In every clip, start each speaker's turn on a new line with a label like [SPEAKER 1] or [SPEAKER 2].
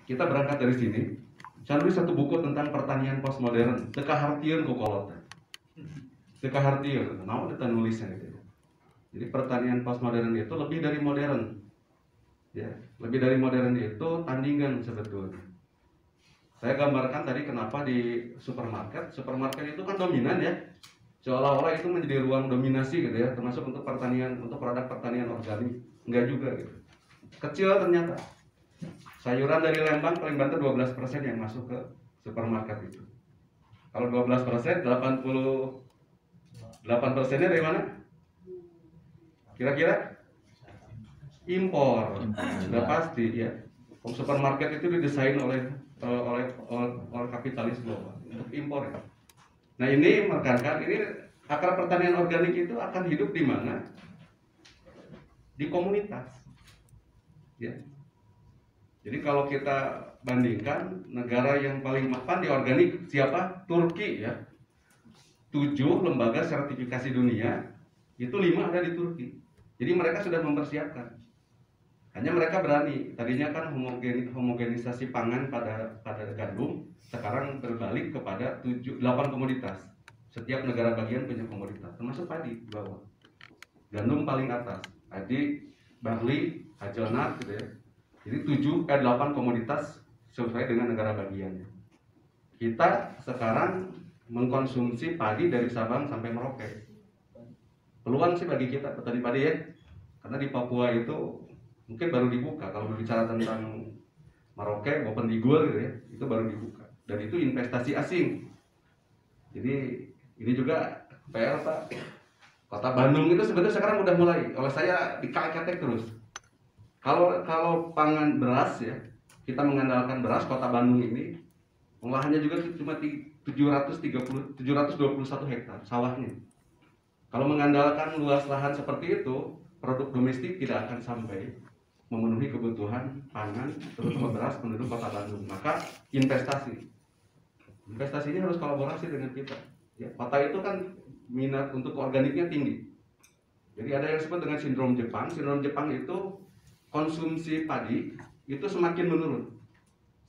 [SPEAKER 1] kita berangkat dari sini. Saya nulis satu buku tentang pertanian postmodern. Tekahartieun ku kolot. Tekahartieun, mau kita nulisnya gitu. Jadi pertanian postmodern itu lebih dari modern. Ya, lebih dari modern itu tandingan sebetulnya. Saya gambarkan tadi kenapa di supermarket itu kan dominan ya. Seolah-olah itu menjadi ruang dominasi gitu ya, termasuk untuk pertanian, untuk produk pertanian organik. Enggak juga gitu. Kecil ternyata. Sayuran dari Lembang paling banter 12% yang masuk ke supermarket itu. Kalau 12%, 88%-nya dari mana? Kira-kira? Impor. Sudah pasti ya. Supermarket itu didesain oleh kapitalis global untuk impor ya. Nah ini menekankan ini akar pertanian organik itu akan hidup di mana? Di komunitas. Ya. Jadi kalau kita bandingkan negara yang paling mapan di organik siapa? Turki ya. 7 lembaga sertifikasi dunia itu 5 ada di Turki. Jadi mereka sudah mempersiapkan. Hanya mereka berani. Tadinya kan homogenisasi pangan pada gandum, sekarang berbalik kepada 8 komoditas. Setiap negara bagian punya komoditas, termasuk padi di bawah. Gandum paling atas, padi, barley, hazelnut gitu ya. Jadi 8 komoditas sesuai dengan negara bagiannya. Kita sekarang mengkonsumsi padi dari Sabang sampai Merauke. Peluang sih bagi kita petani padi ya, karena di Papua itu mungkin baru dibuka. Kalau berbicara tentang Merauke maupun di Gul gitu ya, itu baru dibuka. Dan itu investasi asing. Jadi ini juga PR Pak. Kota Bandung itu sebenarnya sekarang udah mulai. Oleh saya dikatek terus. Kalau pangan beras ya, kita mengandalkan beras. Kota Bandung ini pengolahannya juga cuma 721 hektar sawahnya. Kalau mengandalkan luas lahan seperti itu, produk domestik tidak akan sampai memenuhi kebutuhan pangan terutama beras penduduk Kota Bandung. Maka investasinya harus kolaborasi dengan kita ya. Kota itu kan minat untuk organiknya tinggi, jadi ada yang disebut dengan sindrom Jepang. Sindrom Jepang itu konsumsi padi itu semakin menurun,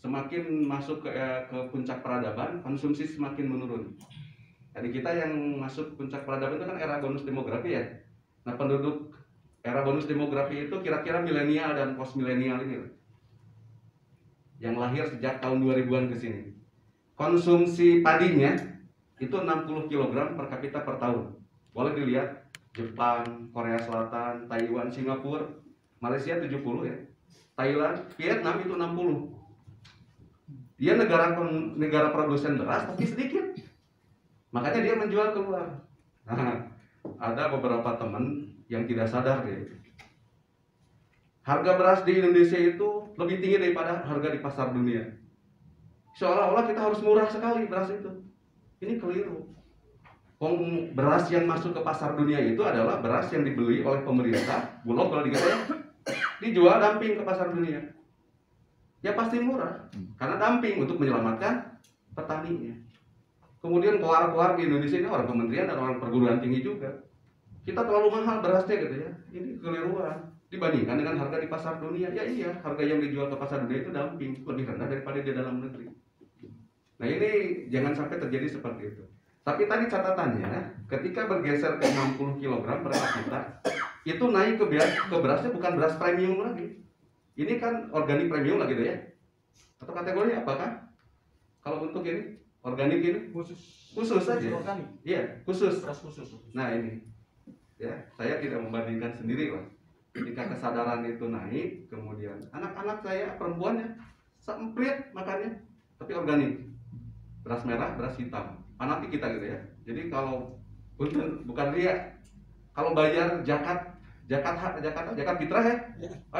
[SPEAKER 1] semakin masuk ke puncak peradaban, konsumsi semakin menurun. Jadi kita yang masuk puncak peradaban itu kan era bonus demografi ya. Nah penduduk era bonus demografi itu kira-kira milenial dan post milenial ini yang lahir sejak tahun 2000-an ke sini. Konsumsi padinya itu 60 kg per kapita per tahun. Boleh dilihat Jepang, Korea Selatan, Taiwan, Singapura, Malaysia 70 ya. Thailand, Vietnam itu 60. Dia negara produsen beras tapi sedikit. Makanya dia menjual keluar. Nah, ada beberapa teman yang tidak sadar deh. Harga beras di Indonesia itu lebih tinggi daripada harga di pasar dunia. Seolah-olah kita harus murah sekali beras itu. Ini keliru. Beras yang masuk ke pasar dunia itu adalah beras yang dibeli oleh pemerintah, Bulog kalau dikatakan, dijual dumping ke pasar dunia. Ya pasti murah, karena dumping untuk menyelamatkan petaninya. Kemudian keluar di Indonesia ini orang kementerian dan orang perguruan tinggi juga. Kita terlalu mahal berasnya gitu ya. Ini keliruan. Dibandingkan dengan harga di pasar dunia, ya iya, harga yang dijual ke pasar dunia itu dumping, lebih rendah daripada di dalam negeri. Nah ini jangan sampai terjadi seperti itu. Tapi tadi catatannya, ketika bergeser ke 60 kg per kapita, itu naik ke berasnya bukan beras premium lagi. Ini kan organik premium lagi gitu ya. Atau kategorinya apakah? Kalau untuk ini, organik ini khusus saja. Iya, khusus. Nah ini, ya saya tidak membandingkan sendiri Pak. Ketika kesadaran itu naik, kemudian anak-anak saya perempuannya semprit makannya, tapi organik, beras merah, beras hitam, fanatik kita gitu ya. Jadi kalau bukan dia, kalau bayar zakat fitrah ya,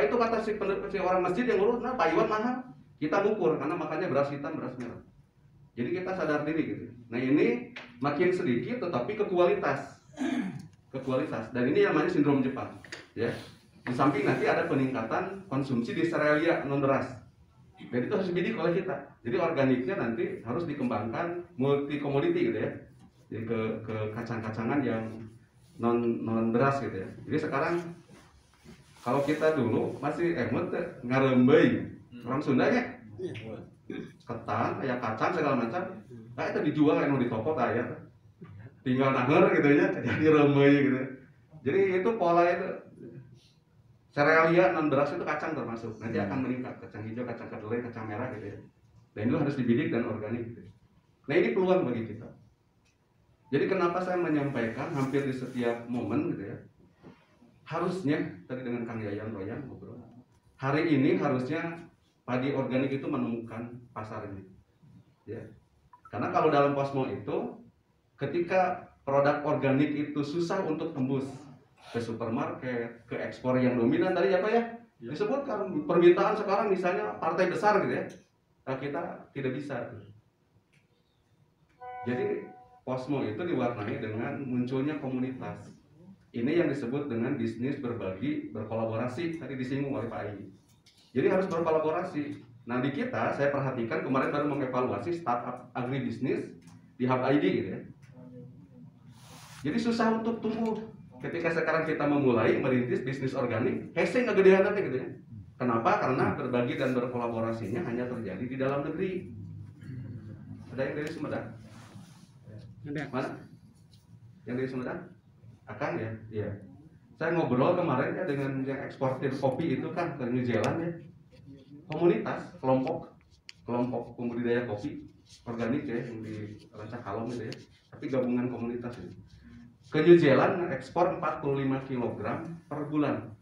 [SPEAKER 1] itu kata si orang masjid yang ngurus, nah Pak Iwan mahal, kita ngukur karena makannya beras hitam, beras merah. Jadi kita sadar diri gitu. Nah ini makin sedikit, tetapi ke kualitas, dan ini namanya sindrom Jepang, ya. Di samping nanti ada peningkatan konsumsi di serealia non beras, dan itu harus dibidik oleh kita. Jadi organiknya nanti harus dikembangkan multi komoditi gitu ya. Jadi ke kacang-kacangan yang non beras gitu ya. Jadi sekarang kalau kita dulu masih ngarembei orang Sundanya ketan, aya kacang segala macam. Nah itu dijual anu di toko aya. Tinggal nanger gitu ya, jadi remei gitu. Jadi itu pola itu serealia non beras itu kacang termasuk. Nanti akan meningkat kacang hijau, kacang kedelai, kacang merah gitu ya. Dan itu harus dibidik dan organik gitu. Nah ini peluang bagi kita. Jadi kenapa saya menyampaikan hampir di setiap momen gitu ya. Harusnya tadi dengan Kang Yayan Royan ngobrol. Hari ini harusnya padi organik itu menemukan pasarnya. Ya. Karena kalau dalam Posmo itu ketika produk organik itu susah untuk tembus ke supermarket, ke ekspor yang dominan tadi apa ya? Disebutkan permintaan sekarang misalnya partai besar gitu ya. Nah, kita tidak bisa. Jadi Posmo itu diwarnai dengan munculnya komunitas. Ini yang disebut dengan bisnis berbagi, berkolaborasi, tadi disinggung oleh Pak Ayi. Jadi harus berkolaborasi. Nah di kita, saya perhatikan kemarin baru mengevaluasi startup agribisnis di Hub ID gitu ya. Jadi susah untuk tumbuh. Ketika sekarang kita memulai merintis bisnis organik, hese ngegedean nanti gitu ya. Kenapa? Karena berbagi dan berkolaborasinya hanya terjadi di dalam negeri. Ada yang dari Sumedang? Mana? Yang dari Sumedang? Akang ya? Iya. Saya ngobrol kemarin ya dengan yang eksportir kopi itu kan ke New Zealand ya. Komunitas, kelompok pembudidaya kopi organik ya yang di Rancak Kalong gitu ya. Tapi gabungan komunitas ini. Ke New Zealand ekspor 45 kg per bulan.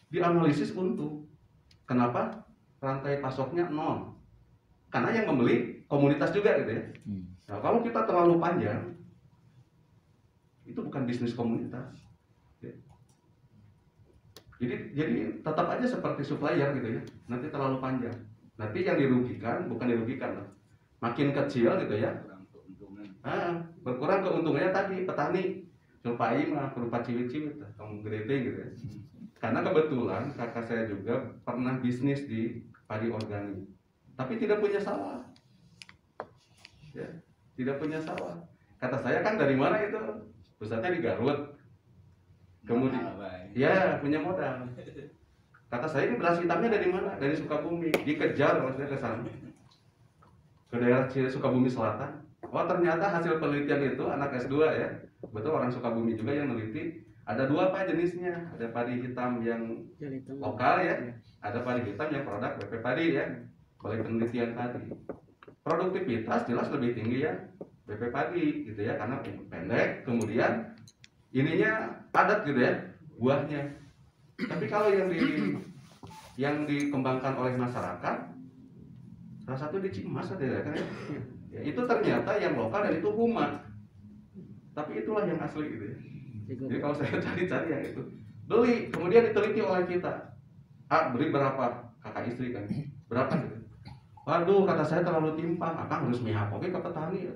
[SPEAKER 1] Dianalisis untung. Kenapa? Rantai pasoknya nol. Karena yang membeli komunitas juga gitu ya. Nah, kalau kita terlalu panjang, itu bukan bisnis komunitas. Ya. Jadi tetap aja seperti supplier gitu ya. Nanti terlalu panjang. Nanti yang dirugikan bukan dirugikan, makin kecil gitu ya. Berkurang keuntungannya tadi petani. Supaya mah berupa ciwit-ciwit, kamu gede gitu ya. Karena kebetulan kakak saya juga pernah bisnis di padi organik, tapi tidak punya sawah. Ya, tidak punya sawah. Kata saya kan dari mana itu? Pusatnya di Garut. Kemudian, ya punya modal. Kata saya ini beras hitamnya dari mana? Dari Sukabumi. Dikejar maksudnya ke sana, ke daerah Sukabumi Selatan. Oh ternyata hasil penelitian itu anak S2 ya, betul orang Sukabumi juga yang meneliti. Ada dua Pak jenisnya, ada padi hitam yang lokal ya, ada padi hitam yang produk BP Padi ya. Oleh penelitian tadi, produktivitas jelas lebih tinggi ya BP Padi gitu ya, karena pendek, kemudian ininya padat gitu ya buahnya. Tapi kalau yang dikembangkan oleh masyarakat, salah satu di Cimas ada ya kan ya, itu ternyata yang lokal dan itu Huma. Tapi itulah yang asli gitu ya. Jadi kalau saya cari-cari yang itu, beli, kemudian diteliti oleh kita. Beli berapa? Kakak istri kan, berapa gitu. Waduh, kata saya terlalu timpang. Akang harus mihak oke ke petani ya.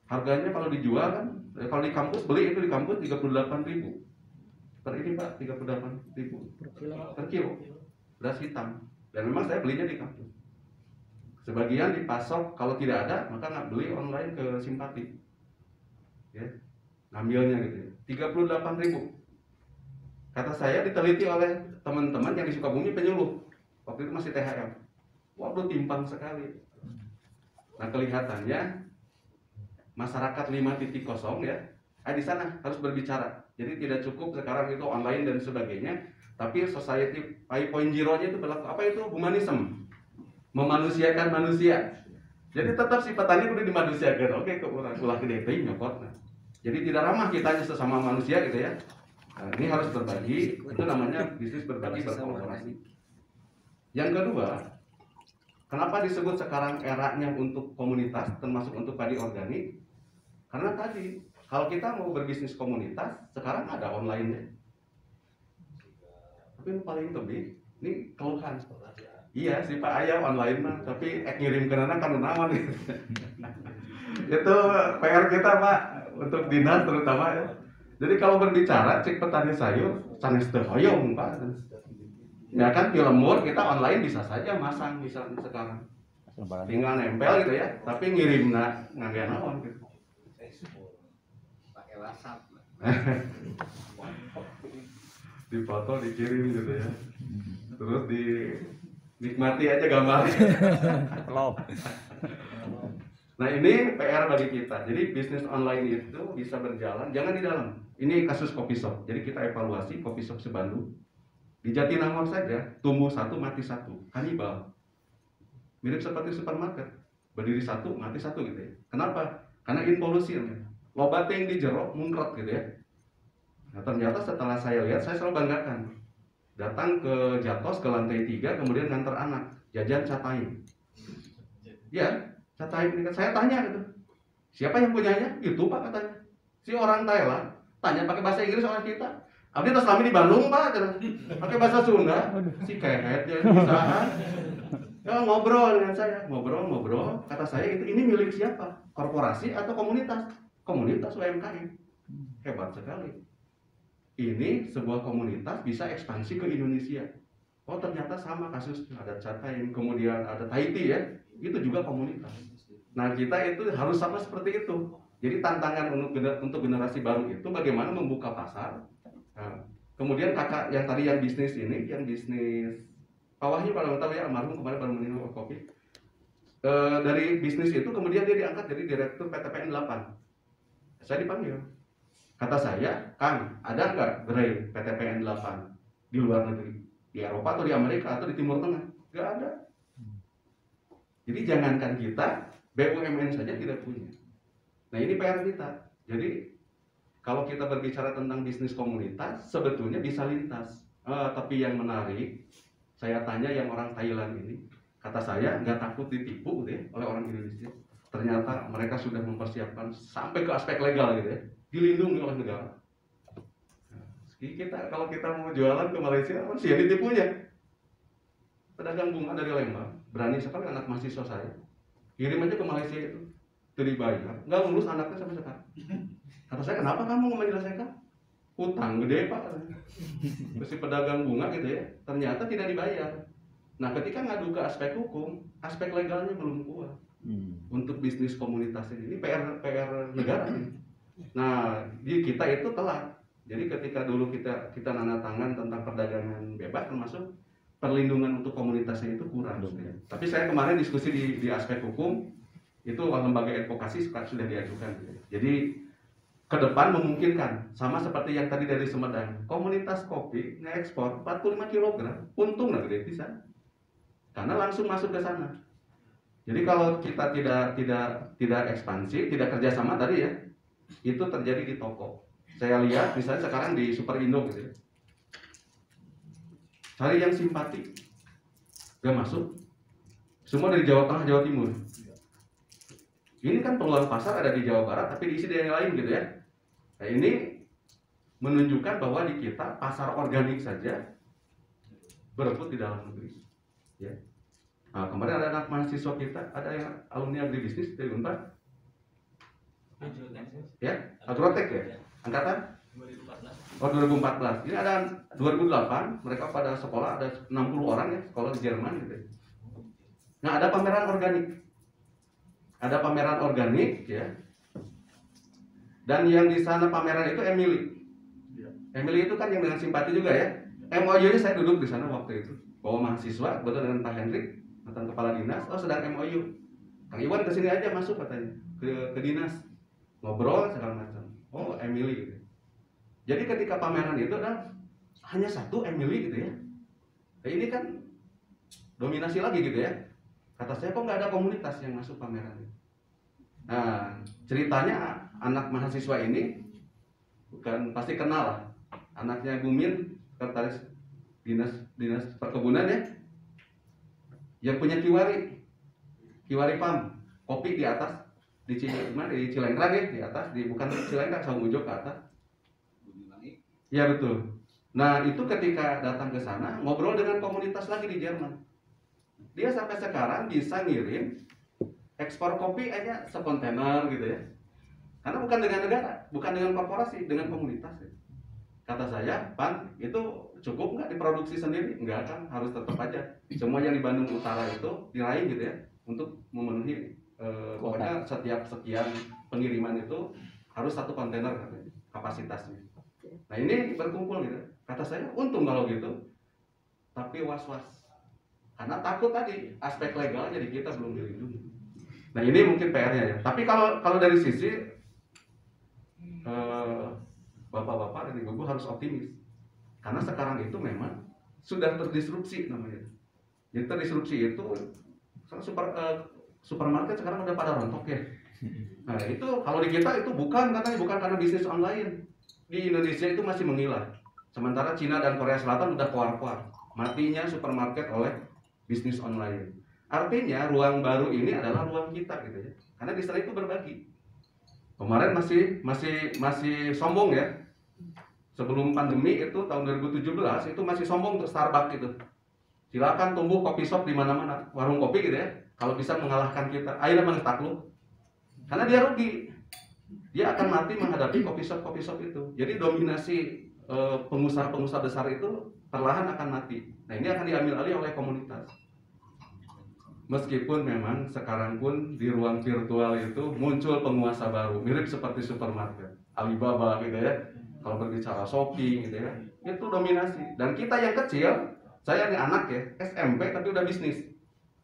[SPEAKER 1] Harganya kalau dijual kan, kalau di kampus beli itu di kampus 38.000 per ini Pak, 38.000 per kilo beras hitam. Dan memang saya belinya di kampus. Sebagian dipasok, kalau tidak ada maka nggak beli online ke Simpati. Ya, ngambilnya gitu ya. 38.000. Kata saya diteliti oleh teman-teman yang di Sukabumi penyuluh. Waktu itu masih THM. Waduh timpang sekali. Nah kelihatannya masyarakat 5.0 ya, di sana harus berbicara. Jadi tidak cukup sekarang itu online dan sebagainya, tapi society 5.0-nya itu berlaku. Apa itu? Humanism, memanusiakan manusia. Jadi tetap si petani udah dimanusiakan. Oke, kok ulah gede teh nyokot. Jadi tidak ramah kitanya sesama manusia gitu ya. Nah, ini harus berbagi, itu namanya bisnis berbagi berkolaborasi. Yang kedua, kenapa disebut sekarang eranya untuk komunitas, termasuk untuk padi organik? Karena tadi, kalau kita mau berbisnis komunitas, sekarang ada online-nya. Tapi yang paling lebih, ini keluhan. Iya sih Pak Ayah online mah, tapi ngirim ke nana kan naon gitu. Itu PR kita Pak, untuk dinas terutama ya. Jadi kalau berbicara cek petani sayur, sanes teu hoyong Pak. Ya kan film mur kita online bisa saja masang misalnya sekarang. Tinggal nempel gitu ya, tapi ngirim ngangge naon gitu. Pakai WhatsApp. Dipoto dikirim gitu ya. Terus Nikmati aja gambarnya. Nah ini PR bagi kita. Jadi bisnis online itu bisa berjalan, jangan di dalam. Ini kasus kopi shop. Jadi kita evaluasi kopi shop sebandung. Di Jatinangor saja tumbuh satu mati satu, kanibal. Mirip seperti supermarket, berdiri satu mati satu gitu ya. Kenapa? Karena involusi. Loba ting di jeruk mungkrot gitu ya. Nah ternyata setelah saya lihat, saya selalu banggakan. Datang ke Jatos ke lantai 3, kemudian nganter anak jajan catain. Ya, catain ini kan saya tanya gitu, siapa yang punyanya? Itu Pak katanya. Si orang Thailand tanya pakai bahasa Inggris orang kita. Abdi terus selama di Bandung Pak, pakai bahasa Sunda. Si kehet ya bisa. Ya, ngobrol dengan saya, ngobrol. Kata saya itu ini milik siapa? Korporasi atau komunitas? Komunitas UMKM. Hebat sekali. Ini sebuah komunitas bisa ekspansi ke Indonesia. Oh ternyata sama kasus, ada Catain, kemudian ada Tahiti ya, itu juga komunitas. Nah kita itu harus sama seperti itu. Jadi tantangan untuk generasi baru itu bagaimana membuka pasar. Nah, kemudian kakak yang tadi yang bisnis ini, yang bisnis Pak Wahyu kalau nggak tahu ya, almarhum kemarin baru minum kopi. Dari bisnis itu kemudian dia diangkat jadi direktur PTPN 8. Saya dipanggil. Kata saya, Kang, ada nggak gerai PTPN 8 di luar negeri? Di Eropa atau di Amerika atau di Timur Tengah? Nggak ada. Jadi jangankan kita, BUMN saja tidak punya. Nah ini PR kita. Jadi kalau kita berbicara tentang bisnis komunitas, sebetulnya bisa lintas. Tapi yang menarik, saya tanya yang orang Thailand ini, kata saya nggak takut ditipu gitu ya, oleh orang Indonesia. Ternyata mereka sudah mempersiapkan sampai ke aspek legal gitu ya. Dilindungi oleh negara. Kita kalau kita mau jualan ke Malaysia, kan sih ditipunya. Pedagang bunga dari Lembang, berani sekali anak mahasiswa saya, kirim aja ke Malaysia itu, dibayar, nggak lulus anaknya sampai sekarang. Kata saya, kenapa kamu menyelesaikan? Utang gede Pak. Si pedagang bunga gitu ya, ternyata tidak dibayar. Nah ketika ngadu ke aspek hukum, aspek legalnya belum kuat. Untuk bisnis komunitas ini PR negara nih. Nah, di kita itu telat. Jadi ketika dulu kita nanda tangan tentang perdagangan bebas, termasuk perlindungan untuk komunitasnya itu kurang. Ya. Tapi saya kemarin diskusi di aspek hukum, itu lembaga advokasi sudah diajukan. Jadi ke depan memungkinkan, sama seperti yang tadi dari Sumedang, komunitas kopi ngekspor 45 kg, untung lah gede bisa. Karena langsung masuk ke sana. Jadi kalau kita tidak ekspansi, tidak kerjasama tadi ya, itu terjadi di toko. Saya lihat misalnya sekarang di Super Indo gitu ya. Cari yang simpati, gak masuk. Semua dari Jawa Tengah, Jawa Timur. Ini kan peluang pasar ada di Jawa Barat, tapi diisi dari yang lain gitu ya. Nah ini menunjukkan bahwa di kita pasar organik saja berebut di dalam negeri. Ya. Nah, kemarin ada anak mahasiswa kita, ada yang alumni agribisnis dari Unpad. Ya, Agrotek ya, angkatan 2014. Oh 2014. Ini ada 2008, mereka pada sekolah ada 60 orang ya, sekolah di Jerman gitu. Nah ada pameran organik, ya. Dan yang di sana pameran itu Emily itu kan yang dengan simpati juga ya. MOU-nya saya duduk di sana waktu itu, bawa mahasiswa, betul dengan Pak Hendrik, mantan kepala dinas. Oh sedang MOU, Kang Iwan kesini aja masuk katanya ke dinas. Ngobrol segala macam. Oh Emily gitu. Jadi ketika pameran itu adalah hanya satu Emily gitu ya. Nah, ini kan dominasi lagi gitu ya. Kata saya kok nggak ada komunitas yang masuk pameran itu. Nah ceritanya anak mahasiswa ini bukan pasti kenal lah. Anaknya Bumin, sekretaris dinas perkebunan ya. Yang punya Kiwari Farm, kopi di atas. Di Cilengkrang ya, di atas, bukan Cilengkrang, Saungujog ke atas. Ya betul. Nah itu ketika datang ke sana ngobrol dengan komunitas lagi di Jerman. Dia sampai sekarang bisa ngirim ekspor kopi aja sekontainer gitu ya. Karena bukan dengan negara, bukan dengan korporasi, dengan komunitas. Ya. Kata saya, Pan, itu cukup nggak diproduksi sendiri? Enggak kan, harus tetap aja. Semua yang di Bandung Utara itu diraih gitu ya, untuk memenuhi pokoknya setiap sekian pengiriman itu harus satu kontainer kapasitasnya. Nah ini berkumpul gitu. Kata saya untung kalau gitu, tapi was-was Karena takut tadi aspek legalnya di kita belum dilindungi. Nah ini mungkin PR-nya ya. Tapi kalau dari sisi bapak-bapak dan ibu-ibu harus optimis. Karena sekarang itu memang sudah terdisrupsi namanya. Jadi terdisrupsi itu supermarket sekarang udah pada rontok ya. Nah itu kalau di kita itu bukan karena bisnis online. Di Indonesia itu masih menggila. Sementara Cina dan Korea Selatan udah keluar-keluar. Matinya supermarket oleh bisnis online. Artinya ruang baru ini adalah ruang kita gitu ya. Karena di sana itu berbagi. Kemarin masih sombong ya. Sebelum pandemi itu tahun 2017 itu masih sombong untuk Starbucks gitu. Silakan tumbuh kopi shop di mana-mana, warung kopi gitu ya. Kalau bisa mengalahkan kita, akhirnya memang takluk. Karena dia rugi. Dia akan mati menghadapi kopi shop itu. Jadi dominasi pengusaha-pengusaha besar itu perlahan akan mati. Nah, ini akan diambil alih oleh komunitas. Meskipun memang sekarang pun di ruang virtual itu muncul penguasa baru, mirip seperti supermarket, Alibaba gitu ya. Kalau berbicara Shopee gitu ya, itu dominasi. Dan kita yang kecil, saya nih anak ya, SMP tapi udah bisnis,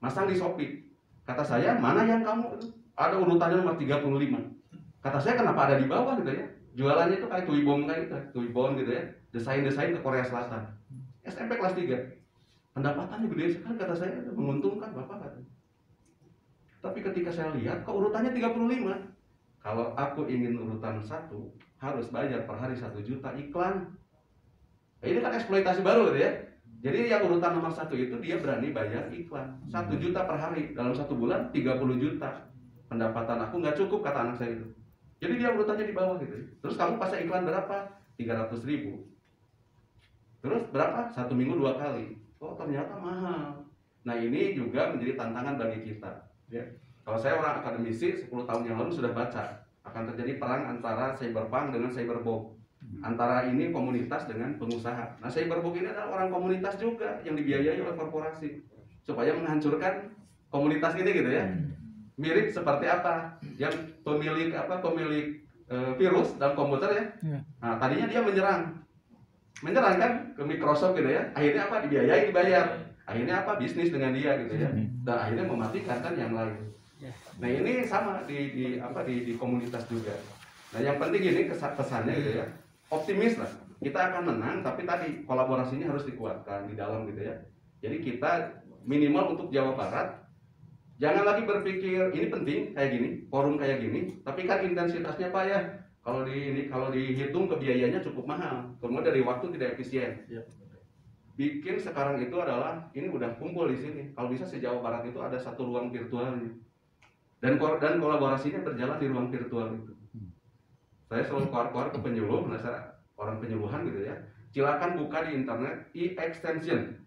[SPEAKER 1] masang di Shopee. Kata saya, mana yang kamu itu? Ada urutannya nomor 35. Kata saya, kenapa ada di bawah gitu ya? Jualannya itu kayak Tuibon gitu ya, desain-desain ke Korea Selatan. SMP kelas 3. Pendapatannya gede sekali, kata saya, menguntungkan Bapak kata. Tapi ketika saya lihat, kok urutannya 35? Kalau aku ingin urutan 1, harus bayar per hari 1 juta iklan. Nah, ini kan eksploitasi baru gitu ya. Jadi yang urutan nomor 1 itu dia berani bayar iklan 1 juta per hari. Dalam 1 bulan 30 juta. Pendapatan aku nggak cukup, kata anak saya itu. Jadi dia urutannya di bawah gitu. Terus kamu pasang iklan berapa? 300.000. Terus berapa? 1 minggu 2 kali. Oh ternyata mahal. Nah ini juga menjadi tantangan bagi kita ya. Kalau saya orang akademisi 10 tahun yang lalu sudah baca akan terjadi perang antara cyberpunk dengan cyberbomb, antara ini komunitas dengan pengusaha. Nah cyberbomb ini adalah orang komunitas juga yang dibiayai oleh korporasi supaya menghancurkan komunitas ini gitu ya. Mirip seperti apa yang pemilik virus dalam komputer ya. Nah tadinya dia menyerang kan ke Microsoft gitu ya, akhirnya apa, dibiayai, dibayar, akhirnya apa, bisnis dengan dia gitu ya, dan akhirnya mematikan kan yang lain. Nah ini sama di komunitas juga. Nah yang penting ini pesannya gitu ya, optimis lah, kita akan menang, tapi tadi kolaborasinya harus dikuatkan di dalam gitu ya. Jadi kita minimal untuk Jawa Barat jangan lagi berpikir ini penting kayak gini, forum kayak gini, tapi kan intensitasnya Pak ya, kalau dihitung kebiayaannya cukup mahal, kemudian dari waktu tidak efisien. Bikin sekarang itu adalah ini udah kumpul di sini, kalau bisa se-Jawa Barat itu ada satu ruang virtualnya, dan kolaborasinya berjalan di ruang virtual itu. Saya selalu keluar ke penyuluh, merasa orang penyuluhan gitu ya, silakan buka di internet e-extension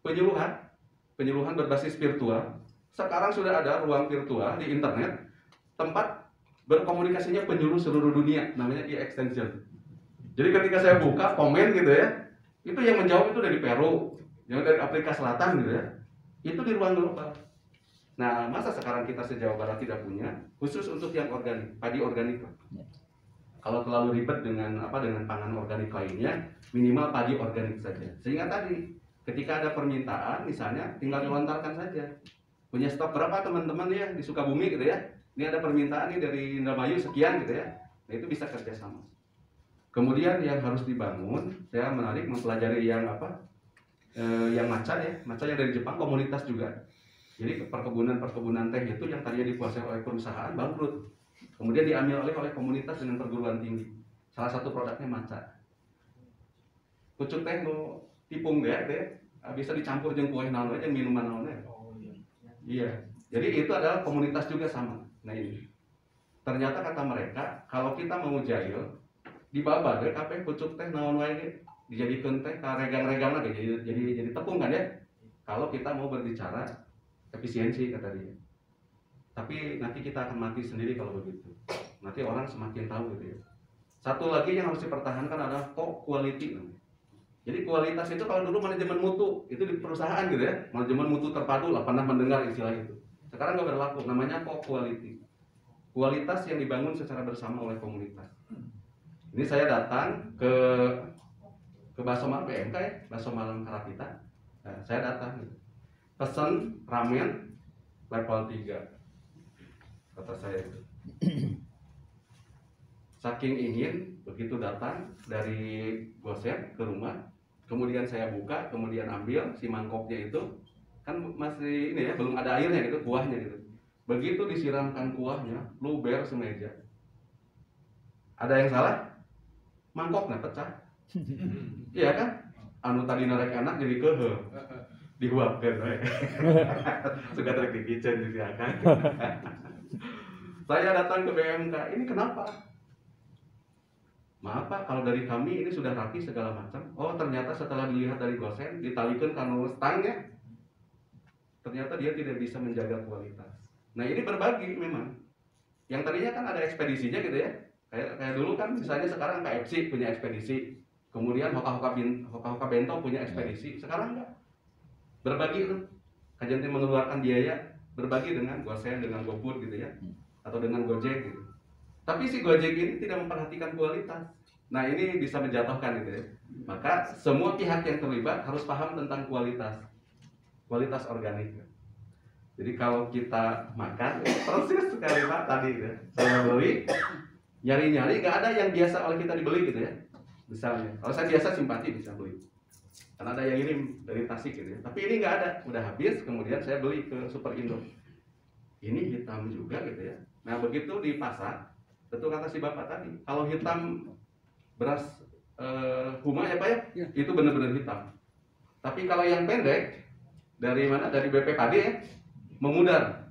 [SPEAKER 1] penyuluhan berbasis virtual. Sekarang sudah ada ruang virtual di internet tempat berkomunikasinya penyuluh seluruh dunia, namanya e-extension. Jadi ketika saya buka komen gitu ya, itu yang menjawab itu dari Peru, yang dari Afrika Selatan gitu ya, itu di ruang global. Nah masa sekarang kita se-Jawa Barat tidak punya khusus untuk yang organik, padi organik. Kalau terlalu ribet dengan pangan organik lainnya, minimal padi organik saja. Sehingga tadi ketika ada permintaan misalnya tinggal dilontarkan saja. Punya stok berapa teman-teman ya di Sukabumi gitu ya, ini ada permintaan nih dari Indramayu sekian gitu ya. Nah itu bisa kerjasama. Kemudian yang harus dibangun, saya menarik mempelajari yang maca ya, maca yang dari Jepang, komunitas juga. Jadi perkebunan teh itu yang tadinya dikuasai oleh perusahaan bangkrut, kemudian diambil oleh komunitas dengan perguruan tinggi. Salah satu produknya maca. Pucuk teh nu tipung deh, bisa dicampur jeung kueh naon aja, minuman naon. Iya, jadi itu adalah komunitas juga sama. Nah ini, ternyata kata mereka, kalau kita mau jahil, di bawah deh, kape pucuk teh naon wae dijadikan teh regang-regang lagi, jadi tepung kan ya. Kalau kita mau berbicara efisiensi kata dia. Tapi nanti kita akan mati sendiri kalau begitu. Nanti orang semakin tahu gitu ya. Satu lagi yang harus dipertahankan adalah quality. Jadi kualitas itu kalau dulu manajemen mutu itu di perusahaan gitu ya, manajemen mutu terpadu lah, pernah mendengar istilah itu. Sekarang nggak berlaku, namanya quality. Kualitas yang dibangun secara bersama oleh komunitas. Ini saya datang ke Baso Malang PMK ya, Baso Malang Karapita. Nah, saya datang gitu. Pesan ramen level 3, kata saya itu. Saking ingin, begitu datang dari Gosen ke rumah, kemudian saya buka, kemudian ambil si mangkoknya itu, kan masih ini ya, belum ada airnya gitu, kuahnya gitu. Begitu disiramkan kuahnya, luber semeja. Ada yang salah? Mangkoknya pecah. Iya kan? Anu tadi narek anak jadi kehe. Dihuapkan. Suka trek di kitchen disediakan. Saya datang ke BMK, ini kenapa? Maaf Pak, kalau dari kami ini sudah rapi segala macam. Oh ternyata setelah dilihat dari Gosen, ditalikan kanu stangnya, ternyata dia tidak bisa menjaga kualitas. Nah ini berbagi memang. Yang tadinya kan ada ekspedisinya gitu ya. Kayak dulu kan misalnya sekarang KFC punya ekspedisi, kemudian Hoka Bento punya ekspedisi. Sekarang enggak. Berbagi tuh. Kajian mengeluarkan biaya, berbagi dengan Gosen, dengan GoFood gitu ya, atau dengan Gojek gitu. Tapi si Gojek ini tidak memperhatikan kualitas. Nah ini bisa menjatuhkan gitu ya. Maka semua pihak yang terlibat harus paham tentang kualitas organik. Jadi kalau kita makan, persis sekali Pak tadi gitu ya. Saya beli, nyari-nyari nggak ada yang biasa oleh kita dibeli gitu ya. Misalnya, kalau saya biasa simpati bisa beli. Karena ada yang ngirim dari Tasik gitu ya. Tapi ini nggak ada, udah habis, kemudian saya beli ke Super Indo. Ini hitam juga gitu ya. Nah begitu di pasar, betul kata si bapak tadi, kalau hitam beras Huma ya Pak ya, itu benar-benar hitam. Tapi kalau yang pendek dari mana? Dari BP Padi ya, memudar,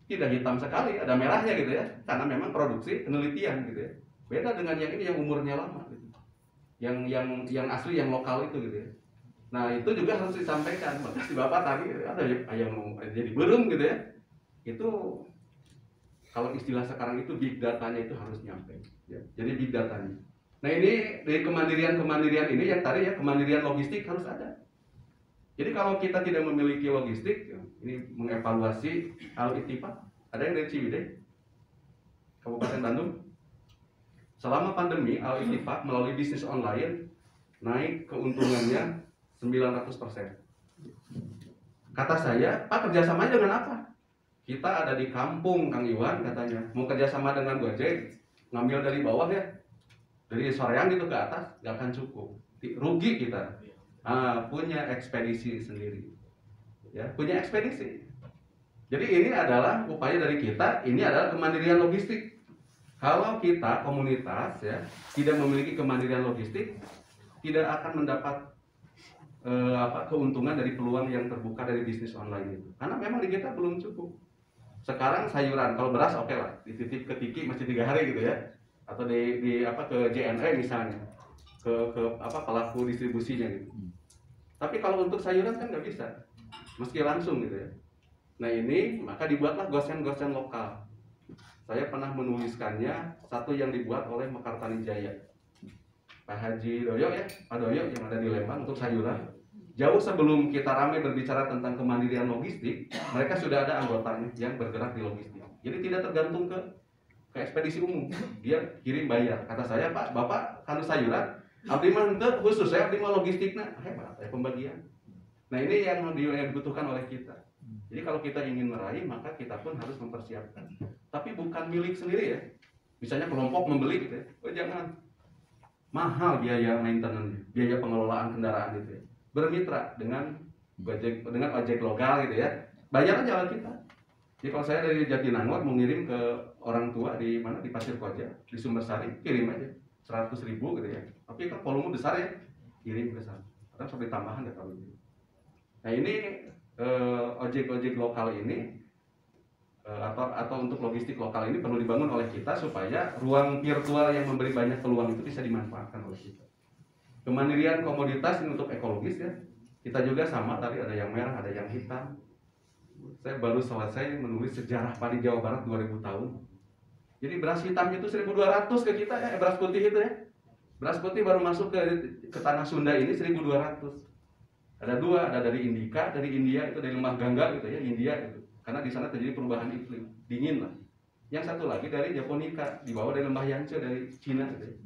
[SPEAKER 1] tidak hitam sekali, ada merahnya gitu ya, karena memang produksi penelitian gitu ya. Beda dengan yang ini yang umurnya lama, gitu. yang asli yang lokal itu gitu ya. Nah itu juga harus disampaikan. Maka si bapak tadi ada yang jadi burung gitu ya. Itu kalau istilah sekarang itu big datanya itu harus nyampe ya. Jadi big datanya. Nah ini dari kemandirian ini yang tadi ya, kemandirian logistik harus ada. Jadi kalau kita tidak memiliki logistik, ini mengevaluasi Al-Ittifaq, ada yang dari Ciwidey, Kabupaten Bandung. Selama pandemi Al-Ittifaq melalui bisnis online naik keuntungannya 900%. Kata saya, Pak kerjasamanya dengan apa? Kita ada di kampung Kang Iwan katanya, mau kerjasama dengan Gojek, ngambil dari bawah ya, dari soreang gitu ke atas, gak akan cukup, rugi kita. Punya ekspedisi sendiri, ya punya ekspedisi. Jadi ini adalah upaya dari kita, ini adalah kemandirian logistik. Kalau kita komunitas ya tidak memiliki kemandirian logistik, tidak akan mendapat keuntungan dari peluang yang terbuka dari bisnis online itu. Karena memang di kita belum cukup. Sekarang sayuran, kalau beras oke lah, dititip ke Tiki masih 3 hari gitu ya, atau ke JNE misalnya, ke pelaku distribusinya gitu. Tapi kalau untuk sayuran kan nggak bisa, meski langsung gitu ya. Nah ini maka dibuatlah gosen-gosen lokal. Saya pernah menuliskannya, satu yang dibuat oleh Mekartani Jaya, Pak Haji Doyo ya, Pak Doyo yang ada di Lembang untuk sayuran. Jauh sebelum kita ramai berbicara tentang kemandirian logistik, mereka sudah ada anggotanya yang bergerak di logistik. Jadi tidak tergantung ke ekspedisi umum. Dia kirim bayar. Kata saya, Pak, Bapak kanu sayuran, abdi mah henteu khusus saya abdi mah logistiknya hebat ya pembagian. Nah, ini yang dibutuhkan oleh kita. Jadi kalau kita ingin meraih, maka kita pun harus mempersiapkan. Tapi bukan milik sendiri ya. Misalnya kelompok membeli gitu ya. Oh, jangan. Mahal biaya maintenance, biaya pengelolaan kendaraan gitu ya. Bermitra dengan ojek lokal gitu ya, bayar aja oleh kita. Jadi kalau saya dari Jatinangor mau ngirim ke orang tua di mana, di Pasir Koja, di Sumbersari, kirim aja 100.000 gitu ya. Tapi kan volume besar ya, kirim ke sana. Kadang sampai tambahan ya kalau gitu. Nah ini ojek-ojek lokal ini atau untuk logistik lokal ini perlu dibangun oleh kita supaya ruang virtual yang memberi banyak peluang itu bisa dimanfaatkan oleh kita. Kemandirian komoditas ini untuk ekologis ya. Kita juga sama, tadi ada yang merah, ada yang hitam. Saya baru selesai menulis sejarah padi Jawa Barat 2000 tahun. Jadi beras hitam itu 1200 ke kita ya, beras putih itu ya. Beras putih baru masuk ke tanah Sunda ini 1200. Ada dua, ada dari Indika, dari India itu dari Lembah Gangga gitu ya, India itu. Karena di sana terjadi perubahan iklim, dingin lah. Yang satu lagi dari Japonika, dibawa dari Lembah Yangtze dari Cina gitu ya.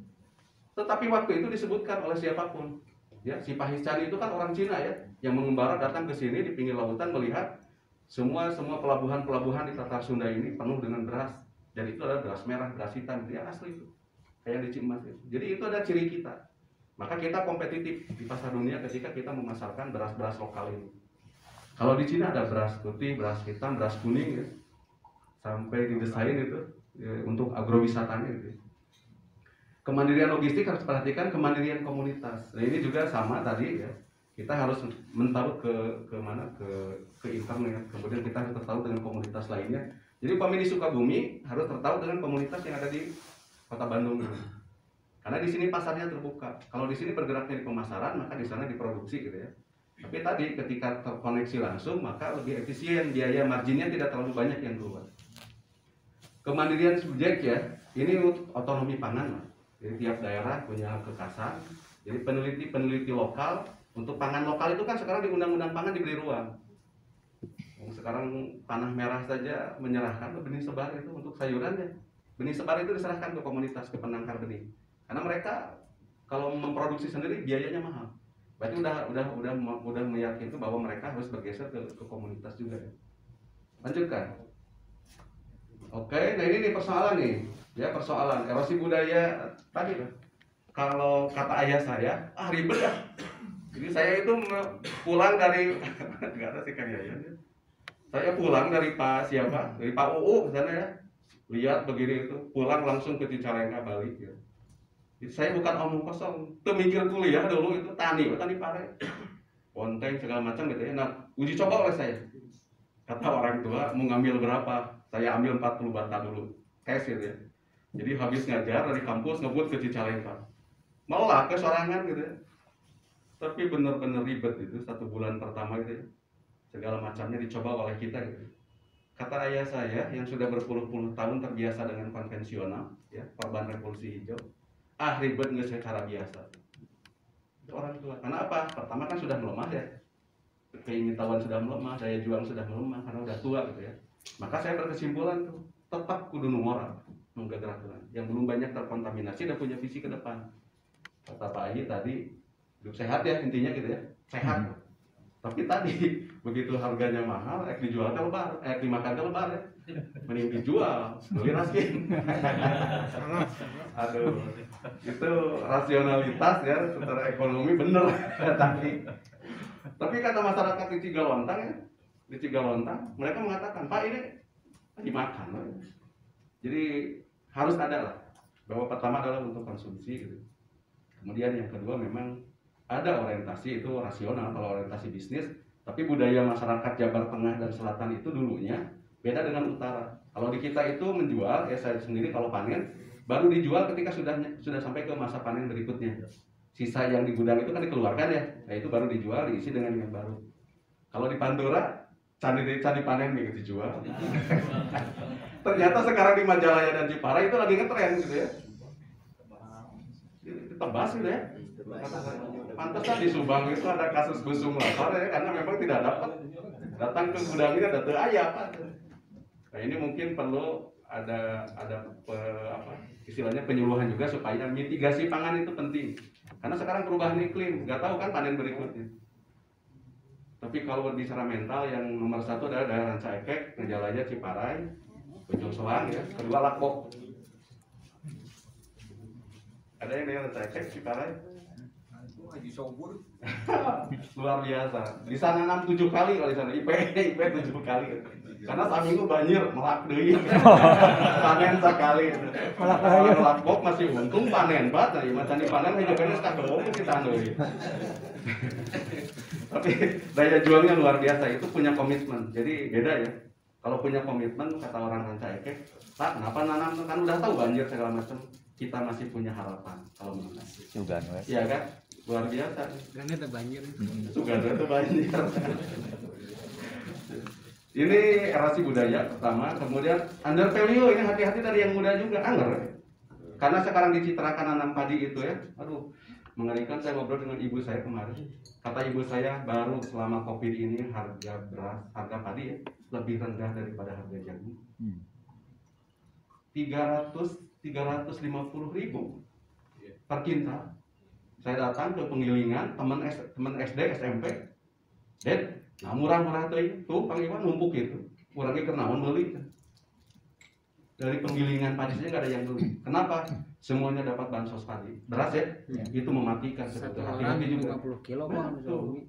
[SPEAKER 1] Tetapi waktu itu disebutkan oleh siapapun, Ya, si Pahiscan itu kan orang Cina ya, yang mengembara datang ke sini di pinggir lautan melihat semua pelabuhan di Tatar Sunda ini penuh dengan beras. Dan itu adalah beras merah, beras hitam, dia asli itu. Kayak di Cimas itu. Jadi itu ada ciri kita. Maka kita kompetitif di pasar dunia ketika kita memasarkan beras-beras lokal ini. Kalau di Cina ada beras putih, beras hitam, beras kuning ya. Sampai didesain itu ya, untuk agrowisatanya gitu. Kemandirian logistik harus perhatikan kemandirian komunitas. Nah ini juga sama tadi ya. Kita harus mentaruh ke mana ke internet. Kemudian kita harus tertaruh dengan komunitas lainnya. Jadi pemilih Sukabumi harus tertaruh dengan komunitas yang ada di Kota Bandung ini. Karena di sini pasarnya terbuka. Kalau di sini bergeraknya di pemasaran, maka di sana diproduksi gitu ya. Tapi tadi ketika terkoneksi langsung, maka lebih efisien, biaya marginnya tidak terlalu banyak yang keluar. Kemandirian subjek ya, ini otonomi pangan lah. Jadi tiap daerah punya kekasan. Jadi peneliti lokal untuk pangan lokal itu kan sekarang di Undang-Undang Pangan diberi ruang. Sekarang tanah merah saja menyerahkan benih sebar itu untuk sayurannya. Benih sebar itu diserahkan ke komunitas, ke penangkar benih. Karena mereka kalau memproduksi sendiri biayanya mahal. Berarti udah meyakinkan bahwa mereka harus bergeser ke komunitas juga ya. Lanjutkan. Oke, nah ini nih persoalan nih. Ya, persoalan erosi budaya tadi tuh. Kalau kata ayah saya, ribet ya. Jadi saya itu pulang dari nggak ada sih Kang Yayan. Saya pulang dari Pak siapa? Dari Pak UU sana ya. Lihat begini itu, pulang langsung ke Cicalengka balik ya. Jadi saya bukan omong kosong. Tuh mikir kuliah dulu itu tani pare. Ponteng segala macam gitu ya. Nah, uji coba oleh saya. Kata orang tua mau ngambil berapa? Saya ambil 40 bata dulu. Cash gitu ya. Jadi habis ngajar dari kampus ngebut ke Cicalengka. Malah ke sorangan gitu ya. Tapi bener-bener ribet itu 1 bulan pertama gitu ya. Segala macamnya dicoba oleh kita gitu. Kata ayah saya yang sudah berpuluh-puluh tahun terbiasa dengan konvensional, ya, korban revolusi hijau, ribet nggak secara biasa. Itu orang tua. Karena apa? Pertama kan sudah melemah ya. Keinginan sudah melemah, daya juang sudah melemah karena udah tua gitu ya. Maka saya berkesimpulan tuh, tetap kudu moral menggerakkan yang belum banyak terkontaminasi dan punya visi ke depan. Kata Pak Ayi tadi, hidup sehat ya intinya gitu ya, sehat. Tapi tadi begitu harganya mahal, dijual ke lebar, dimakan ke lebar ya. Mending dijual, beli raskin. Aduh, itu rasionalitas ya, secara ekonomi bener tapi kata masyarakat di Cigalontang ya, di Cigalontang mereka mengatakan, Pak ini dimakan. Jadi harus ada lah, bahwa pertama adalah untuk konsumsi gitu. Kemudian yang kedua memang ada orientasi itu rasional kalau orientasi bisnis, tapi budaya masyarakat Jabar Tengah dan Selatan itu dulunya beda dengan utara. Kalau di kita itu menjual, ya saya sendiri kalau panen baru dijual ketika sudah sampai ke masa panen berikutnya. Sisa yang di gudang itu kan dikeluarkan ya, nah itu baru dijual, diisi dengan yang baru. Kalau di Pantura candi panen nih dijual. Ternyata sekarang di Majalaya dan Jepara itu lagi ngetren gitu ya. Tebas gitu ya. Pantesan di Subang itu ada kasus busung lapar ya, karena memang tidak dapat datang ke gudangnya ada ayam. Nah ini mungkin perlu ada istilahnya penyuluhan juga supaya mitigasi pangan itu penting. Karena sekarang perubahan iklim, nggak tahu kan panen berikutnya. Tapi kalau berbicara mental, yang nomor satu adalah daerah Rancaekek, Majalaya, Ciparai, Bojong Soang ya, kedua Lakbok. Ada yang daerah Rancaekek, Ciparai?
[SPEAKER 2] Haji Sobur.
[SPEAKER 1] Luar biasa. Di sana 6-7 kali kalau di sana IP 7 kali. Karena saminggu banjir melak deui. Panen sekali. Kalau Lakbok masih untung panen bat, nah macan dipanen hijaunya sakeueum kita deui. Tapi daya juangnya luar biasa, itu punya komitmen. Jadi beda ya. Kalau punya komitmen, kata orang Rancaekek, Pak, kenapa nanam kan udah tahu banjir segala macam, kita masih punya harapan kalau menanam. Iya kan? Luar biasa.
[SPEAKER 2] Karena itu banjir.
[SPEAKER 1] Sudah itu banjir. Ini erasi budaya pertama, kemudian under value, ini hati-hati dari yang muda juga, anger. Karena sekarang dicitrakan nanam padi itu ya, aduh, mengerikan. Saya ngobrol dengan ibu saya kemarin. Kata ibu saya, baru selama Covid ini harga beras, harga padi ya, lebih rendah daripada harga jagung. 350.000 per kintal. saya datang ke penggilingan teman SD SMP, dan nah murah-murah tuh Kang Iwan numpuk itu, kurangnya kenaon beli. Dari penggilingan padi saja nggak ada yang beli. Kenapa? Semuanya dapat bansos padi. Beras ya, itu mematikan sebetulnya. Hati-hati juga.
[SPEAKER 2] 50 kilo
[SPEAKER 1] Nah,
[SPEAKER 2] Bang.
[SPEAKER 1] tuh.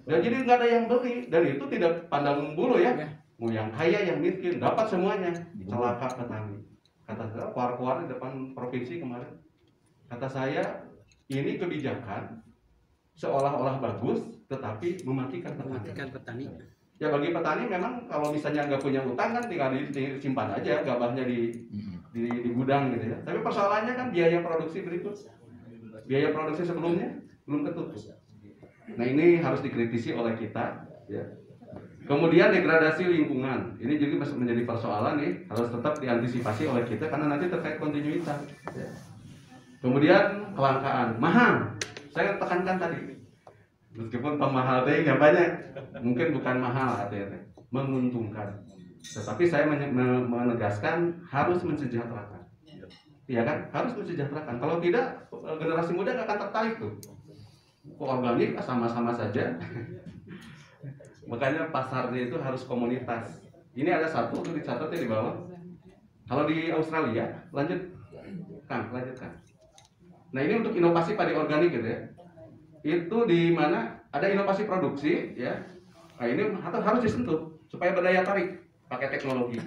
[SPEAKER 1] Dan jadi nggak ada yang beli, dan itu tidak pandang bulu ya. Mau yang kaya, yang miskin, dapat semuanya. Celaka petani. Kata saya, keluar-keluar di depan provinsi kemarin. Kata saya, ini kebijakan seolah-olah bagus, tetapi mematikan petani. Ya bagi petani memang kalau misalnya nggak punya utang kan tinggal disimpan aja gabahnya di gudang gitu ya. Tapi persoalannya kan biaya produksi berikut, biaya produksi sebelumnya belum ketutup. Nah ini harus dikritisi oleh kita. Ya. Kemudian degradasi lingkungan, ini juga menjadi persoalan nih, harus tetap diantisipasi oleh kita karena nanti terkait kontinuitas. Ya. Kemudian kelangkaan, mahal. Saya tekankan tadi. Meskipun pemahal teh banyak, mungkin bukan mahal artinya, menguntungkan. Tetapi saya menegaskan harus mensejahterakan. Iya kan? Harus mensejahterakan. Kalau tidak, generasi muda nggak akan tertarik tuh. Organik sama-sama saja. Makanya pasarnya itu harus komunitas. Ini ada satu tuh dicatatnya di bawah. Kalau di Australia, lanjutkan. Nah ini untuk inovasi padi organik gitu ya. Itu di mana ada inovasi produksi ya. Nah ini harus disentuh supaya berdaya tarik pakai teknologi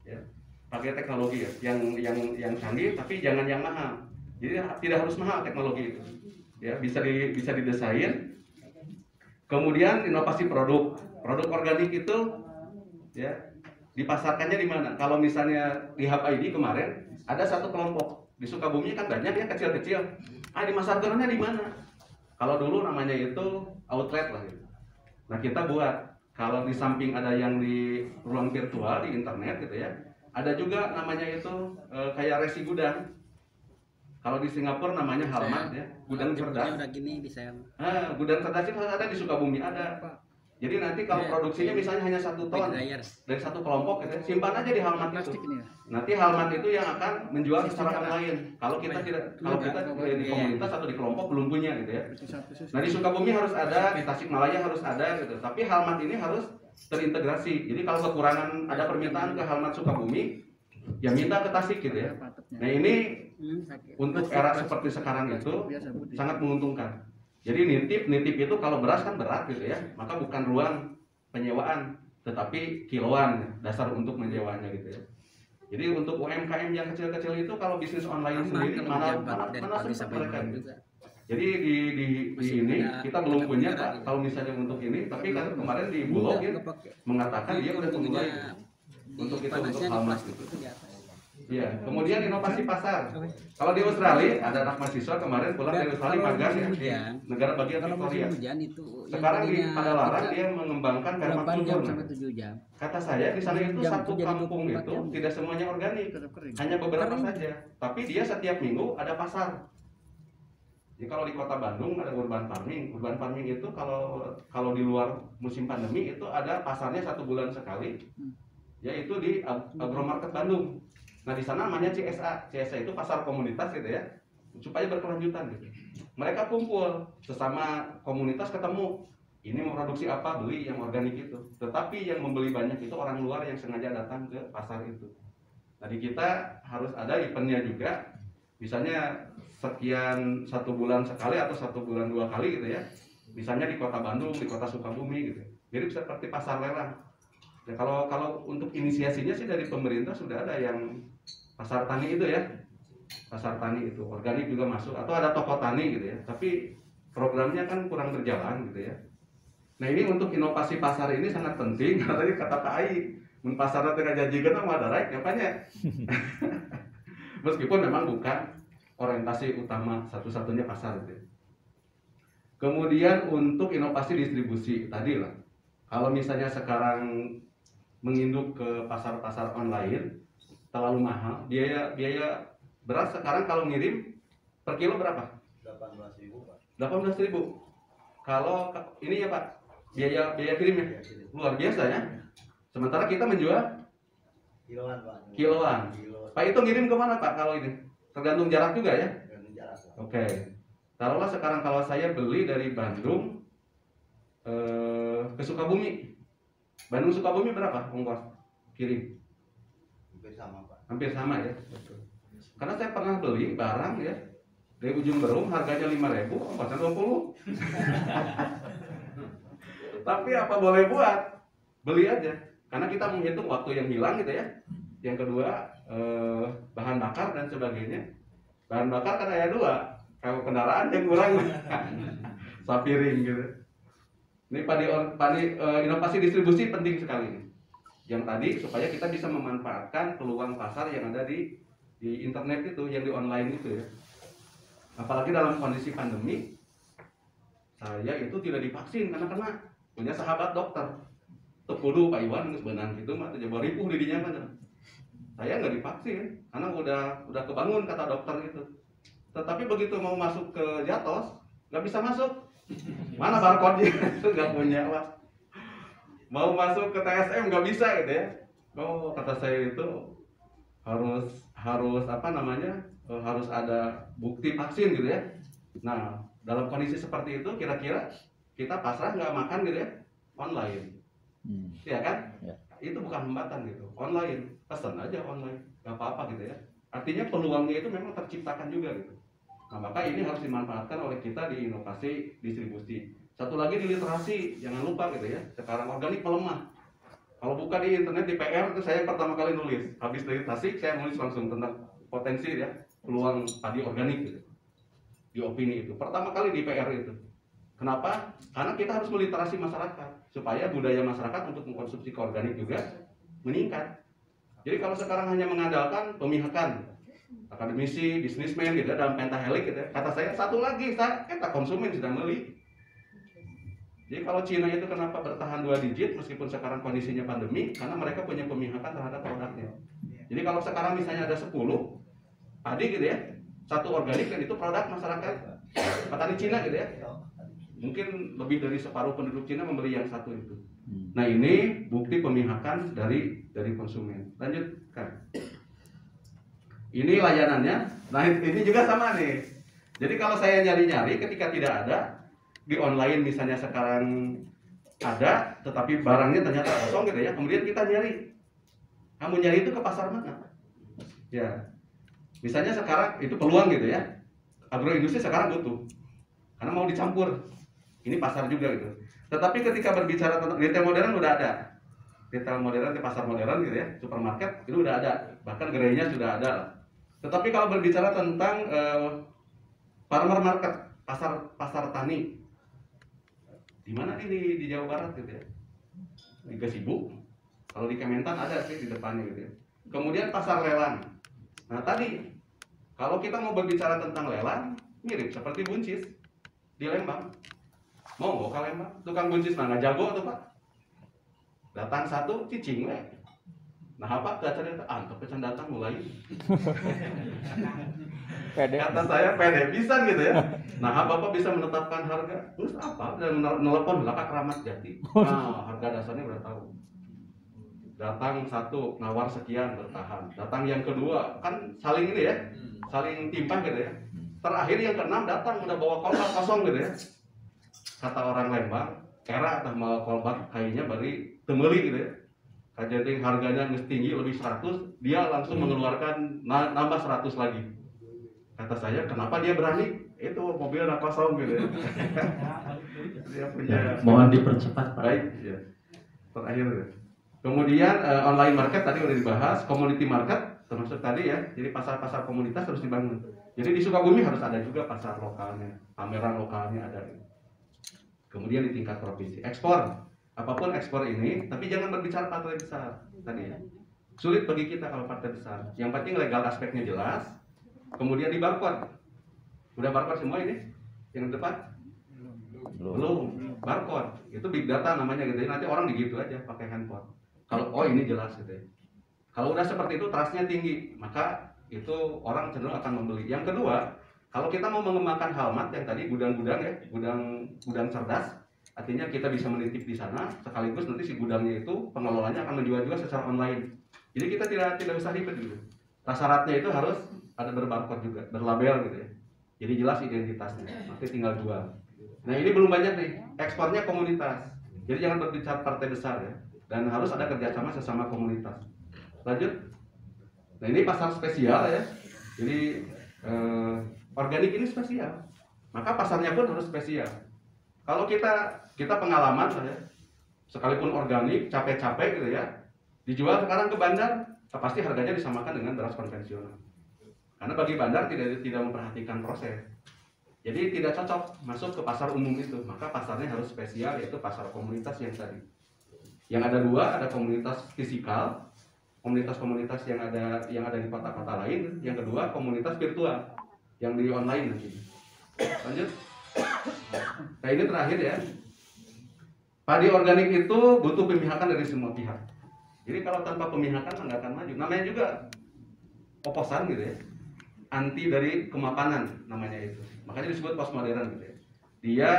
[SPEAKER 1] ya. Pakai teknologi ya yang canggih tapi jangan yang mahal. Jadi tidak harus mahal teknologi itu. Ya, bisa didesain. Kemudian inovasi produk organik itu ya dipasarkannya di mana? Kalau misalnya di Hub ID kemarin ada satu kelompok di Sukabumi kan banyak ya kecil-kecil. Dimasarkannya di mana? Kalau dulu namanya itu outlet lah gitu. Nah kita buat, kalau di samping ada yang di ruang virtual di internet gitu ya, ada juga namanya itu kayak resi gudang. Kalau di Singapura namanya Halmat ya, gudang cerdas. Gudang cerdas itu ada di Sukabumi ada. Jadi nanti kalau produksinya misalnya hanya 1 ton dari satu kelompok gitu, simpan aja di Halmat itu. Nanti Halmat itu yang akan menjual ke masyarakat lain. Kalau kita di komunitas atau di kelompok belum punya gitu ya. Nah di Sukabumi harus ada, di Tasikmalaya harus ada gitu. Tapi Halmat ini harus terintegrasi. Jadi kalau kekurangan ada permintaan ke Halmat Sukabumi, ya minta ke Tasik gitu ya. Nah ini untuk era seperti sekarang itu sangat menguntungkan. Jadi nitip itu kalau beras kan berat gitu ya, maka bukan ruang penyewaan, tetapi kiloan dasar untuk menyewanya gitu ya. Jadi untuk UMKM yang kecil-kecil itu kalau bisnis online sendiri mana sempat mereka gitu. Jadi di ini kita belum punya Pak kalau misalnya untuk ini, tapi kan kemarin di Bulog ya mengatakan dia udah mulai untuk itu untuk Halmas gitu. Iya, kemudian inovasi pasar. Kalau di Australia ada anak mahasiswa kemarin pulang dari Australia magang ya di negara bagian Victoria. Sekarang di Padalarang dia mengembangkan permakultur. Kata saya di sana itu satu kampung itu tidak semuanya organik, hanya beberapa saja. Tapi dia setiap minggu ada pasar. Jadi kalau di kota Bandung ada urban farming. Urban farming itu kalau di luar musim pandemi itu ada pasarnya 1 bulan sekali, yaitu di Agromarket Bandung. Nah di sana namanya CSA itu pasar komunitas gitu ya, supaya berkelanjutan gitu. Mereka kumpul sesama komunitas ketemu, ini mau produksi apa beli yang organik itu. Tetapi yang membeli banyak itu orang luar yang sengaja datang ke pasar itu. Nah di kita harus ada eventnya juga, misalnya sekian 1 bulan sekali atau 1 bulan 2 kali gitu ya. Misalnya di kota Bandung, di kota Sukabumi gitu. Jadi seperti pasar lelang. Ya, kalau untuk inisiasinya sih dari pemerintah sudah ada yang pasar tani itu ya, pasar tani itu organik juga masuk atau ada toko tani gitu ya. Tapi programnya kan kurang berjalan gitu ya. Nah ini untuk inovasi pasar ini sangat penting. Karena tadi kata Pak Ai, pasarnya tengah janjikan sama ada raik, apanya? Meskipun memang bukan orientasi utama satu-satunya pasar gitu ya. Kemudian untuk inovasi distribusi tadi lah. Kalau misalnya sekarang menginduk ke pasar-pasar online terlalu mahal, biaya beras sekarang kalau ngirim per kilo berapa?
[SPEAKER 3] 18.000 Pak.
[SPEAKER 1] 18.000. Kalau ini ya Pak, biaya kirimnya luar biasa ya. Sementara kita menjual
[SPEAKER 3] Kiloan Pak.
[SPEAKER 1] Kiloan. Pak itu ngirim kemana Pak kalau ini? Tergantung jarak juga ya?
[SPEAKER 3] Tergantung jarak Pak.
[SPEAKER 1] Oke. Taruhlah sekarang kalau saya beli dari Bandung ke Sukabumi. Bandung Sukabumi berapa ongkos kirim?
[SPEAKER 3] Hampir sama Pak.
[SPEAKER 1] Hampir sama ya. Karena saya pernah beli barang ya dari ujung Berung harganya 5.000, ongkosnya 20. Tapi apa boleh buat? Beli aja. Karena kita menghitung waktu yang hilang gitu ya. Yang kedua bahan bakar dan sebagainya. Bahan bakar kan ada dua. Kalau kendaraan yang kurang sapiring gitu. Ini inovasi distribusi penting sekali. Yang tadi supaya kita bisa memanfaatkan peluang pasar yang ada di internet itu, yang di online itu ya. Apalagi dalam kondisi pandemi, saya itu tidak divaksin karena punya sahabat dokter. Tekudu Pak Iwan sebenarnya gitu mah coba ripuh didinya kan. Saya nggak divaksin karena udah kebangun kata dokter itu. Tetapi begitu mau masuk ke Jatos nggak bisa masuk. Mana barcode-nya? Itu nggak punya Pak. Mau masuk ke TSM nggak bisa gitu ya. Oh kata saya itu harus apa namanya, harus ada bukti vaksin gitu ya. Nah dalam kondisi seperti itu kira-kira kita pasrah nggak makan gitu ya, online, ya kan?
[SPEAKER 4] Ya.
[SPEAKER 1] Itu bukan hambatan gitu, online, pesan aja online, nggak apa-apa gitu ya. Artinya peluangnya itu memang terciptakan juga gitu. Nah maka ini harus dimanfaatkan oleh kita di inovasi distribusi. Satu lagi di literasi, jangan lupa gitu ya. Sekarang organik melemah. Kalau buka di internet di PR itu saya pertama kali nulis. Habis dari Tasik saya nulis langsung tentang potensi ya peluang padi organik gitu. Di opini itu. Pertama kali di PR itu. Kenapa? Karena kita harus meliterasi masyarakat supaya budaya masyarakat untuk mengkonsumsi organik juga meningkat. Jadi kalau sekarang hanya mengandalkan pemihakan akademisi, bisnismen gitu dalam pentahelik gitu, kata saya satu lagi kita konsumen sedang beli. Jadi kalau Cina itu kenapa bertahan 2 digit meskipun sekarang kondisinya pandemi, karena mereka punya pemihakan terhadap produknya. Jadi kalau sekarang misalnya ada 10 padi gitu ya, satu organik dan itu produk masyarakat petani Cina gitu ya, mungkin lebih dari separuh penduduk Cina membeli yang satu itu. Nah ini bukti pemihakan dari konsumen. Lanjutkan. Ini layanannya. Nah ini juga sama nih. Jadi kalau saya nyari-nyari ketika tidak ada di online misalnya sekarang ada, tetapi barangnya ternyata kosong gitu ya. Kemudian kita nyari. Kamu nyari itu ke pasar mana? Ya. Misalnya sekarang itu peluang gitu ya. Agroindustri sekarang butuh. Karena mau dicampur. Ini pasar juga gitu. Tetapi ketika berbicara tentang retail modern udah ada. Retail modern di pasar modern gitu ya, supermarket itu udah ada. Bahkan gerainya sudah ada. Tetapi kalau berbicara tentang farmer market, pasar tani, di mana nih di Jawa Barat gitu ya? Di Gasibu. Kalau di Kementan ada sih di depannya gitu ya. Kemudian pasar lelang. Nah tadi kalau kita mau berbicara tentang lelang, mirip seperti buncis di Lembang. Mau ke Lembang, tukang buncis nggak jago tuh Pak. Datang satu cicing we. Nah apa dasarnya? Antep pecan datang mulai. Kata saya pede bisa gitu ya. Nah Bapak bisa menetapkan harga. Terus apa? Dan menelepon belakang Keramat Jati. Nah harga dasarnya udah tahu. Datang satu nawar sekian bertahan. Datang yang kedua kan saling ini ya, saling timpang gitu ya. Terakhir yang keenam datang udah bawa kolbak kosong gitu ya. Kata orang Lembang, kera atau mau kolbak kayaknya bari temeli gitu ya. Jadi harganya mesti tinggi lebih 100, dia langsung mengeluarkan nambah 100 lagi. Kata saya, kenapa dia berani? Itu mobil udah kosong gitu ya. Dia punya.
[SPEAKER 4] Mohon dipercepat Pak.
[SPEAKER 1] Baik, ya. Terakhir. Ya. Kemudian online market tadi udah dibahas, community market termasuk tadi ya. Jadi pasar-pasar komunitas harus dibangun. Jadi di Sukabumi harus ada juga pasar lokalnya, pameran lokalnya ada. Kemudian di tingkat provinsi, ekspor. Apapun ekspor ini, tapi jangan berbicara partai besar tadi ya. Sulit bagi kita kalau partai besar. Yang penting legal aspeknya jelas. Kemudian di barcode. Udah barcode semua ini? Yang depan? Belum. Barcode. Itu big data namanya gitu. Nanti orang digitu aja pakai handphone. Kalau ini jelas gitu ya. Kalau udah seperti itu trustnya tinggi, maka itu orang cenderung akan membeli. Yang kedua, kalau kita mau mengembangkan Halmat yang tadi gudang-gudang ya, gudang cerdas. Artinya kita bisa menitip di sana, sekaligus nanti si gudangnya itu pengelolanya akan menjual juga secara online. Jadi kita tidak usah ribet gitu. Syaratnya itu harus ada berbarcode juga, berlabel gitu ya. Jadi jelas identitasnya, nanti tinggal jual. Nah ini belum banyak nih, ekspornya komunitas. Jadi jangan berbicara partai besar ya, dan harus ada kerjasama sesama komunitas. Lanjut. Nah ini pasar spesial ya. Jadi organik ini spesial, maka pasarnya pun harus spesial. Kalau kita pengalaman ya, sekalipun organik capek-capek gitu ya, dijual sekarang ke bandar, pasti harganya disamakan dengan beras konvensional. Karena bagi bandar tidak memperhatikan proses. Jadi tidak cocok masuk ke pasar umum itu. Maka pasarnya harus spesial, yaitu pasar komunitas yang tadi. Yang ada dua, ada komunitas fisikal, komunitas-komunitas yang ada di kota-kota lain. Yang kedua, komunitas virtual yang di online nanti. Lanjut. Nah ini terakhir ya. Padi organik itu butuh pemihakan dari semua pihak. Jadi kalau tanpa pemihakan nggak akan maju. Namanya juga oposan gitu ya. Anti dari kemapanan namanya itu, makanya disebut postmodern gitu ya. Dia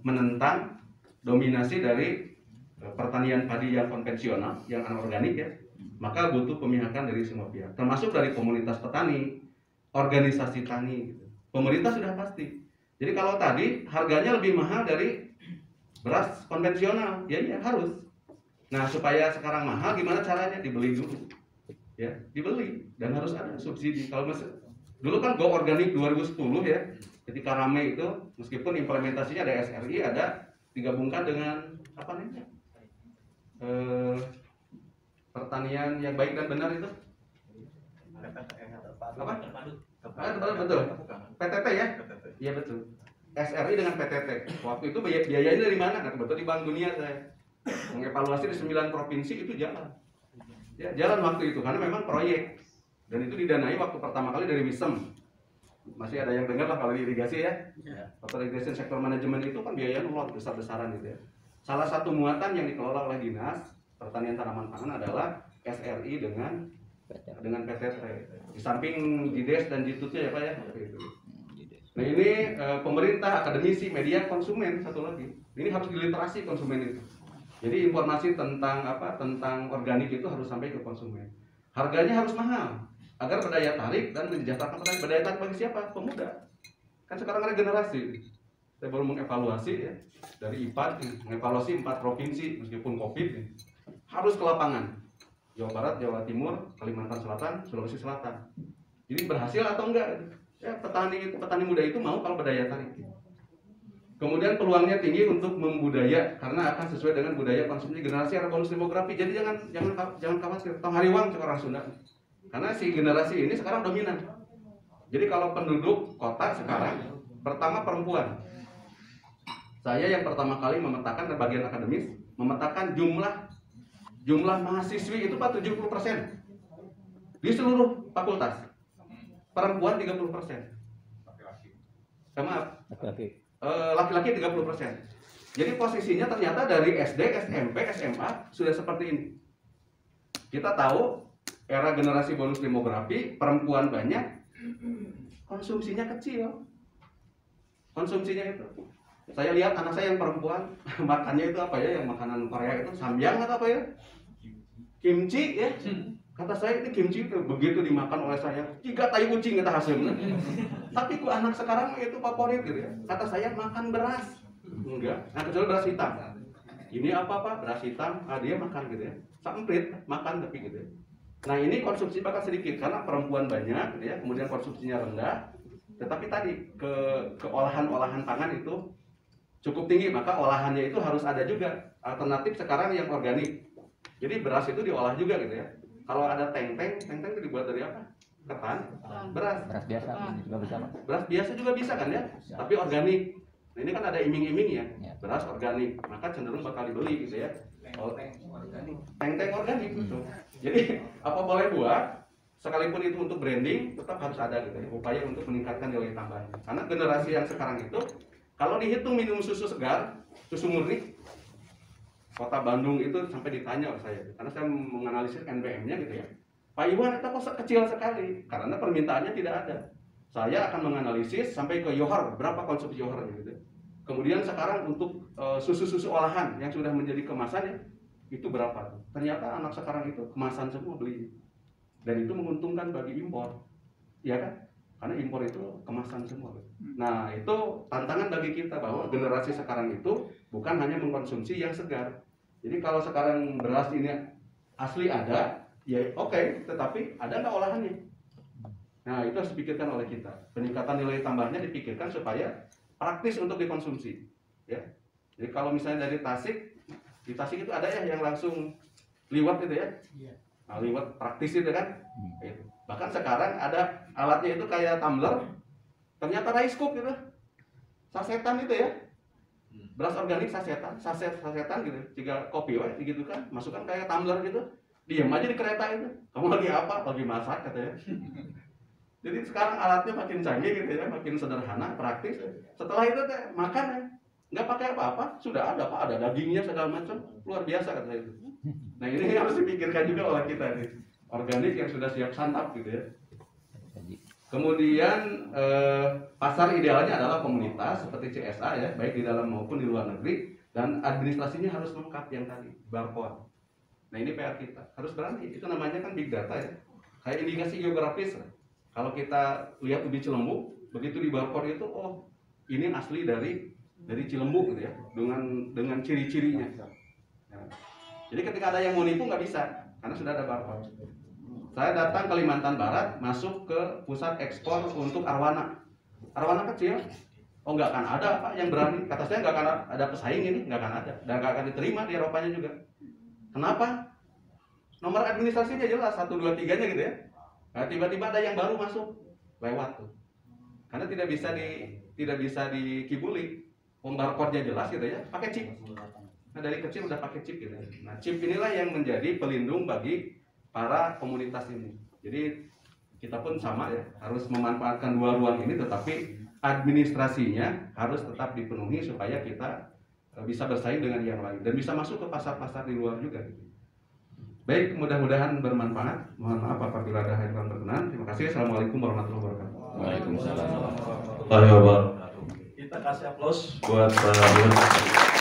[SPEAKER 1] menentang dominasi dari pertanian padi yang konvensional, yang anorganik ya. Maka butuh pemihakan dari semua pihak, termasuk dari komunitas petani, organisasi tani gitu. Pemerintah sudah pasti. Jadi kalau tadi harganya lebih mahal dari beras konvensional, ya harus. Nah supaya sekarang mahal gimana caranya? Dibeli dulu. Ya, dibeli dan harus ada subsidi. Kalau dulu kan Go Organik 2010 ya, ketika rame itu, meskipun implementasinya ada SRI, ada digabungkan dengan apa namanya, pertanian yang baik dan benar itu apa? Betul. PTT ya? Iya betul. SRI dengan PTT. Waktu itu biayanya dari mana? Nah, betul di Bank Dunia saya mengevaluasi di 9 provinsi itu jalan. Ya, jalan waktu itu karena memang proyek dan itu didanai waktu pertama kali dari WISEM. Masih ada yang dengar lah kalau di irigasi ya. Waktu irrigation sector management itu kan biayanya luar besar-besaran gitu ya. Salah satu muatan yang dikelola oleh Dinas Pertanian Tanaman Pangan adalah SRI dengan PTT. Di samping JIDES dan JITUT-nya ya Pak ya. Nah ini pemerintah, akademisi, media, konsumen satu lagi. Ini harus diliterasi konsumen itu. Jadi informasi tentang organik itu harus sampai ke konsumen. Harganya harus mahal agar berdaya tarik dan mensejahterakan petani. Berdaya tarik bagi siapa? Pemuda. Kan sekarang ada generasi. Saya baru mengevaluasi ya dari IPAD, mengevaluasi 4 provinsi meskipun Covid ya. Harus ke lapangan. Jawa Barat, Jawa Timur, Kalimantan Selatan, Sulawesi Selatan. Jadi berhasil atau enggak? Ya petani muda itu mau kalau berdaya tarik. Kemudian peluangnya tinggi untuk membudaya karena akan sesuai dengan budaya konsumsi generasi era bonus demografi. Jadi jangan khawatir. Tong hariwang orang Sunda. Karena si generasi ini sekarang dominan. Jadi kalau penduduk kota sekarang pertama perempuan. Saya yang pertama kali memetakan bagian akademis, memetakan jumlah mahasiswi itu 70% di seluruh fakultas. Perempuan 30%. Laki-laki 30%. Jadi posisinya ternyata dari SD, SMP, SMA sudah seperti ini. Kita tahu era generasi bonus demografi, perempuan banyak, konsumsinya kecil. Konsumsinya itu. Saya lihat anak saya yang perempuan, makannya itu apa ya, yang makanan Korea itu samyang atau apa ya? Kimchi ya. Kata saya ini kimchi itu begitu dimakan oleh saya 3 tai kucing kita hasilnya. Tapi ku anak sekarang itu favorit gitu ya. Kata saya makan beras. Enggak. Nah kecuali beras hitam. Ini apa beras hitam. Dia makan gitu ya. Samprit makan tapi gitu ya. Nah ini konsumsi bakal sedikit karena perempuan banyak gitu ya. Kemudian konsumsinya rendah. Tetapi tadi ke olahan pangan itu cukup tinggi, maka olahannya itu harus ada juga. Alternatif sekarang yang organik. Jadi beras itu diolah juga gitu ya. Kalau ada teng-teng itu dibuat dari apa? Ketan, beras
[SPEAKER 4] biasa juga bisa Pak.
[SPEAKER 1] Beras biasa juga bisa kan ya? Tapi organik. Nah ini kan ada iming-iming ya, beras organik, maka cenderung bakal dibeli gitu ya. Teng-teng organik gitu. Jadi apa boleh buat, sekalipun itu untuk branding, tetap harus ada gitu ya, upaya untuk meningkatkan nilai tambahnya. Karena generasi yang sekarang itu, kalau dihitung minum susu segar, susu murni, Kota Bandung itu sampai ditanya oleh saya, karena saya menganalisis NBM-nya gitu ya. Pak Iwan itu kok kecil sekali, karena permintaannya tidak ada. Saya akan menganalisis sampai ke Johor, berapa konsumsi Johornya gitu. Kemudian sekarang untuk susu-susu olahan yang sudah menjadi kemasan ya, itu berapa? Ternyata anak sekarang itu kemasan semua beli. Dan itu menguntungkan bagi impor. Ya kan? karena impor itu kemasan semua. Nah itu tantangan bagi kita bahwa generasi sekarang itu bukan hanya mengkonsumsi yang segar. Jadi kalau sekarang beras ini asli ada, ya oke, tetapi ada nggak olahannya? Nah itu harus dipikirkan oleh kita. Peningkatan nilai tambahnya dipikirkan supaya praktis untuk dikonsumsi. Ya. Jadi kalau misalnya dari Tasik, di Tasik itu ada ya yang langsung liwat gitu ya. Nah, liwat praktis itu kan. Gitu. Bahkan sekarang ada alatnya itu kayak tumbler, ternyata rice cook gitu, sasetan itu ya, beras organik sasetan gitu, jika kopi gitu kan, masukkan kayak tumbler gitu, diam aja di kereta itu, kamu lagi apa? Lagi masak katanya. Jadi sekarang alatnya makin canggih gitu ya, makin sederhana, praktis. Setelah itu makan ya, nggak pakai apa-apa, sudah ada Pak, ada dagingnya segala macam, luar biasa katanya itu. Nah ini harus dipikirkan juga oleh kita nih, organik yang sudah siap santap gitu ya. Kemudian pasar idealnya adalah komunitas seperti CSA ya, baik di dalam maupun di luar negeri, dan administrasinya harus lengkap yang tadi, barcode. Nah ini PR kita, harus berani, itu namanya kan big data ya, kayak indikasi geografis. Kalau kita lihat ubi Cilembu, begitu di barcode itu, oh ini asli dari Cilembu gitu ya, dengan ciri-cirinya. Nah, jadi ketika ada yang mau nipu nggak bisa, karena sudah ada barcode. Saya datang ke Kalimantan Barat, masuk ke pusat ekspor untuk arwana. Arwana kecil, oh nggak akan ada Pak yang berani. Kata saya nggak akan ada pesaing ini, nggak akan ada, dan nggak akan diterima di Eropanya juga. Kenapa? Nomor administrasinya jelas 1, 2, 3-nya gitu ya. Nah, tiba-tiba ada yang baru masuk, lewat tuh. Karena tidak bisa dikibuli. Barcode-nya jelas gitu ya, pakai chip. Nah dari kecil udah pakai chip gitu. Nah chip inilah yang menjadi pelindung bagi para komunitas ini. Jadi kita pun sama ya, harus memanfaatkan dua ruang ini, tetapi administrasinya harus tetap dipenuhi supaya kita bisa bersaing dengan yang lain dan bisa masuk ke pasar-pasar di luar juga. Baik, mudah-mudahan bermanfaat. Mohon maaf apabila ada hal yang berkenan. Terima kasih. Assalamualaikum warahmatullahi wabarakatuh.
[SPEAKER 4] Waalaikumsalam warahmatullahi wabarakatuh. Kita kasih aplaus buat Pak